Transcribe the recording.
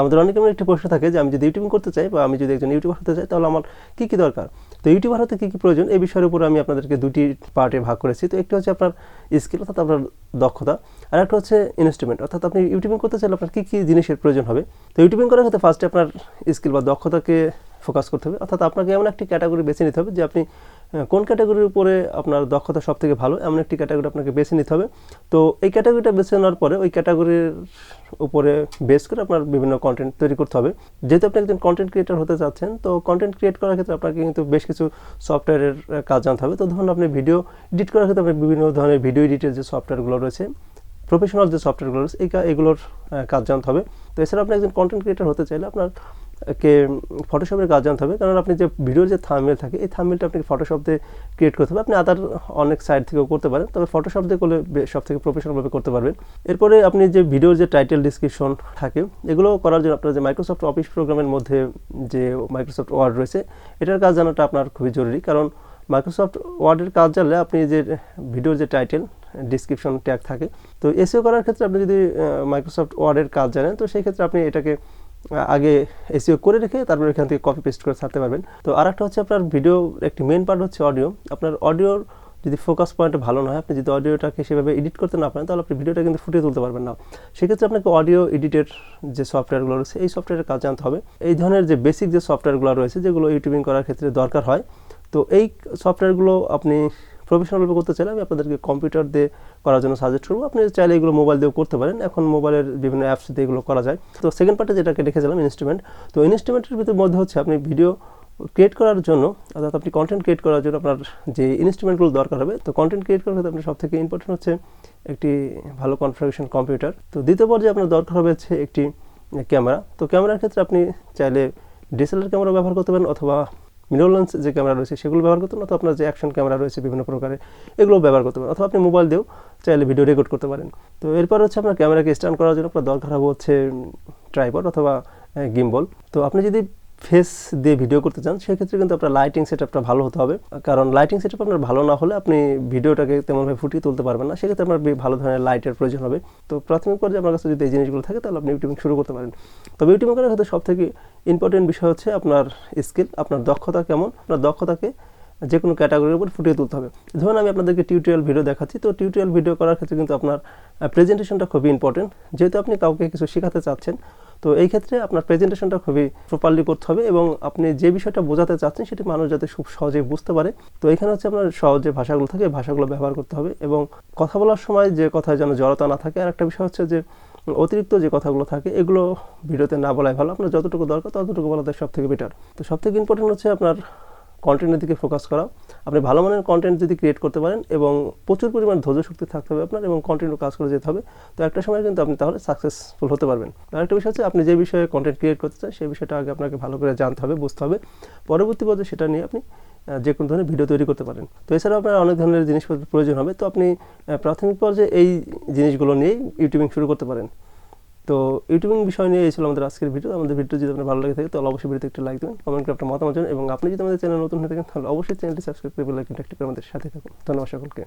আমাদের অনেকের একটি প্রশ্ন থাকে যে আমি যদি ইউটিউবিং করতে চাই বা আমি যদি একজন ইউটিউবার হতে চাই তাহলে আমার কী কী দরকার। তো ইউটিউবার হতে কী কী প্রয়োজন এই বিষয়ের উপর আমি আপনাদেরকে দুটি পার্টে ভাগ করেছি। তো একটি হচ্ছে আপনার স্কিল অর্থাৎ আপনার দক্ষতা, আর একটা হচ্ছে ইনস্ট্রুমেন্ট অর্থাৎ আপনি ইউটিউবিং করতে চাইলে আপনার কী কী জিনিসের প্রয়োজন হবে। তো ইউটিউবিং করার ক্ষেত্রে ফার্স্টে আপনার স্কিল বা দক্ষতাকে ফোকাস করতে হবে, অর্থাৎ আপনাকে এমন একটি ক্যাটাগরি বেছে নিতে হবে যে আপনি কোন ক্যাটাগরির উপরে আপনার দক্ষতা সব থেকে ভালো এমন একটি ক্যাটাগরি আপনাকে বেছে নিতে হবে। তো এই ক্যাটাগরিটা বেছে নেওয়ার পরে ওই ক্যাটাগরির উপরে বেস করে আপনার বিভিন্ন কন্টেন্ট তৈরি করতে হবে। যেহেতু আপনি একজন কন্টেন্ট ক্রিয়েটর হতে চাচ্ছেন, তো কন্টেন্ট ক্রিয়েট করার ক্ষেত্রে আপনাকে কিন্তু বেশ কিছু সফটওয়্যারের কাজ জানতে হবে। তো ধরুন আপনি ভিডিও এডিট করার ক্ষেত্রে আপনি বিভিন্ন ধরনের ভিডিও এডিটের যে সফটওয়্যারগুলো রয়েছে, প্রফেশনাল যে সফটওয়্যারগুলো রয়েছে এগুলোর কাজ জানতে হবে। তো এছাড়া আপনি একজন কন্টেন্ট ক্রিয়েটর হতে চাইলে আপনাকে ফটোশপের কাজ জানতে হবে, কারণ আপনি যে ভিডিওর যে থাম্বনেল থাকে এই থাম্বনেলটা আপনাকে ফটোশপ দিয়ে ক্রিয়েট করতে হবে। আপনি আদার অনেক সাইট থেকেও করতে পারেন, তবে ফটোশপ দিয়ে করলে সব থেকে প্রফেশনালভাবে করতে পারবেন। এরপরে আপনি যে ভিডিওর যে টাইটেল ডিসক্রিপশন থাকে এগুলো করার জন্য আপনার যে মাইক্রোসফট অফিস প্রোগ্রামের মধ্যে যে মাইক্রোসফট ওয়ার্ড রয়েছে এটার কাজ জানাটা আপনার খুবই জরুরি, কারণ মাইক্রোসফট ওয়ার্ডের কাজ জানলে আপনি যে ভিডিওর যে টাইটেল ডিসক্রিপশন ট্যাগ থাকে, তো এসইও করার ক্ষেত্রে আপনি যদি মাইক্রোসফট ওয়ার্ডের কাজ জানেন তো সেই ক্ষেত্রে আপনি এটাকে আগে এসইও করে রেখে তারপর এখান থেকে কপি পেস্ট করে ছাড়তে পারবেন। তো আর একটা হচ্ছে আপনার ভিডিও একটি মেন পার্ট হচ্ছে অডিও। আপনার অডিওর যদি ফোকাস পয়েন্ট ভালো না হয়, আপনি যদি অডিওটাকে সেভাবে এডিট করতে না পারেন তাহলে আপনি ভিডিওটা কিন্তু ফুটিয়ে তুলতে পারবেন না। সেক্ষেত্রে আপনাকে অডিও এডিটের যে সফটওয়্যারগুলো রয়েছে এই সফটওয়্যারের কাজ জানতে হবে। এই ধরনের যে বেসিক যে সফটওয়্যারগুলো রয়েছে যেগুলো ইউটিউবিং করার ক্ষেত্রে দরকার হয়, তো এই সফটওয়্যারগুলো আপনি প্রফেশনালভাবে করতে চাইলে আমি আপনাদেরকে কম্পিউটার দিয়ে করার জন্য সাজেস্ট করবো। আপনি চাইলে এগুলো মোবাইল দিয়েও করতে পারেন, এখন মোবাইলের বিভিন্ন অ্যাপস দিয়ে এগুলো করা যায়। তো সেকেন্ড পার্টে যেটাকে দেখেছিলাম ইনস্ট্রুমেন্ট, তো ইনস্ট্রুমেন্টের ভিতর মধ্যে হচ্ছে আপনি ভিডিও ক্রিয়েট করার জন্য অর্থাৎ আপনি কন্টেন্ট ক্রিয়েট করার জন্য আপনার যে ইনস্ট্রুমেন্টগুলো দরকার হবে, তো কন্টেন্ট ক্রিয়েট করার ক্ষেত্রে আপনার সবথেকে ইম্পর্টেন্ট হচ্ছে একটি ভালো কনফিগারেশন কম্পিউটার। তো দ্বিতীয় পর্যায়ে আপনার দরকার হবে হচ্ছে একটি ক্যামেরা। তো ক্যামেরার ক্ষেত্রে আপনি চাইলে ডিএসএলআর ক্যামেরা ব্যবহার করতে পারেন অথবা মিরর লেন্স যে ক্যামেরা রয়েছে সেগুলো ব্যবহার করতে পারেন, অথবা আপনার যে অ্যাকশন ক্যামেরা রয়েছে বিভিন্ন প্রকারের এগুলো ব্যবহার করতে পারেন, অথবা আপনি মোবাইল দিয়েও চাইলে ভিডিও রেকর্ড করতে পারেন। তো এরপর হচ্ছে আপনার ক্যামেরাকে স্ট্যান্ড করার জন্য আপনার দরকার হবে হচ্ছে ট্রাইপড অথবা গিম্বল। তো আপনি যদি ফেস দিয়ে ভিডিও করতে চান সেক্ষেত্রে কিন্তু আপনার লাইটিং সেটআপটা ভালো হতে হবে, কারণ লাইটিং সেটআপ আপনার ভালো না হলে আপনি ভিডিওটাকে তেমনভাবে ফুটিয়ে তুলতে পারবেন না। সেক্ষেত্রে আপনার ভালো ধরনের লাইটের প্রয়োজন হবে। তো প্রাথমিক পর্যায়ে আপনার কাছে যদি এই জিনিসগুলো থাকে তাহলে আপনি ইউটিউবিং শুরু করতে পারেন। তবে ইউটিউবিং করার ক্ষেত্রে সবথেকে ইম্পর্টেন্ট বিষয় হচ্ছে আপনার স্কিল, আপনার দক্ষতা কেমন, আপনার দক্ষতাকে যে কোনো ক্যাটাগরির উপর ফুটিয়ে তুলতে হবে। ধরুন আমি আপনাদেরকে টিউটোরিয়াল ভিডিও দেখাচ্ছি, তো টিউটোরিয়াল ভিডিও করার ক্ষেত্রে কিন্তু আপনার প্রেজেন্টেশনটা খুবই ইম্পর্টেন্ট। যেহেতু আপনি কাউকে কিছু শেখাতে চাচ্ছেন, তো এই ক্ষেত্রে আপনার প্রেজেন্টেশনটা খুবই প্রপারলি করতে হবে এবং আপনি যে বিষয়টা বোঝাতে চাচ্ছেন সেটি মানুষ যাতে খুব সহজে বুঝতে পারে। তো এখানে হচ্ছে আপনার সহজ যে ভাষাগুলো থাকে ভাষাগুলো ব্যবহার করতে হবে এবং কথা বলার সময় যে কথায় যেন জড়তা না থাকে। আর একটা বিষয় হচ্ছে যে অতিরিক্ত যে কথাগুলো থাকে এগুলো ভিডিওতে না বলাই ভালো, আপনার যতটুকু দরকার ততটুকু বলাতে সব থেকে বেটার। তো সব থেকে ইম্পর্টেন্ট হচ্ছে আপনার কন্টেন্টের দিকে ফোকাস করা। আপনি ভালো মানের কন্টেন্ট যদি ক্রিয়েট করতে পারেন এবং প্রচুর পরিমাণ ধৈর্য শক্তি থাকতে হবে আপনার এবং কন্টেন্টও কাজ করে যেতে হবে, তো একটা সময় কিন্তু আপনি তাহলে সাকসেসফুল হতে পারবেন। আরেকটা বিষয় হচ্ছে আপনি যে বিষয়ে কন্টেন্ট ক্রিয়েট করতে চান সেই বিষয়টা আগে আপনাকে ভালো করে জানতে হবে, বুঝতে হবে, পরবর্তী পর্যায়ে সেটা নিয়ে আপনি যে কোনো ধরনের ভিডিও তৈরি করতে পারেন। তো এছাড়াও আপনার অনেক ধরনের জিনিসপত্র প্রয়োজন হবে, তো আপনি প্রাথমিক পর্যায়ে এই জিনিসগুলো নিয়েই ইউটিউবিং শুরু করতে পারেন। তো ইউটিউবিং বিষয় নিয়ে এই ছিল আমাদের আজকের ভিডিও। আমাদের ভিডিও যদি আপনার ভালো লাগে থাকে তাহলে অবশ্যই ভিডিওতে একটা লাইক দেবেন, কমেন্ট করে আপনার মতামত জানান এবং আপনি যদি আমাদের চ্যানেল নতুন হয়ে থাকেন তাহলে অবশ্যই চ্যানেলটি সাবস্ক্রাইব করে বেল আইকনটা ক্লিক করে আমাদের সাথে থাকুন। ধন্যবাদ সকলকে।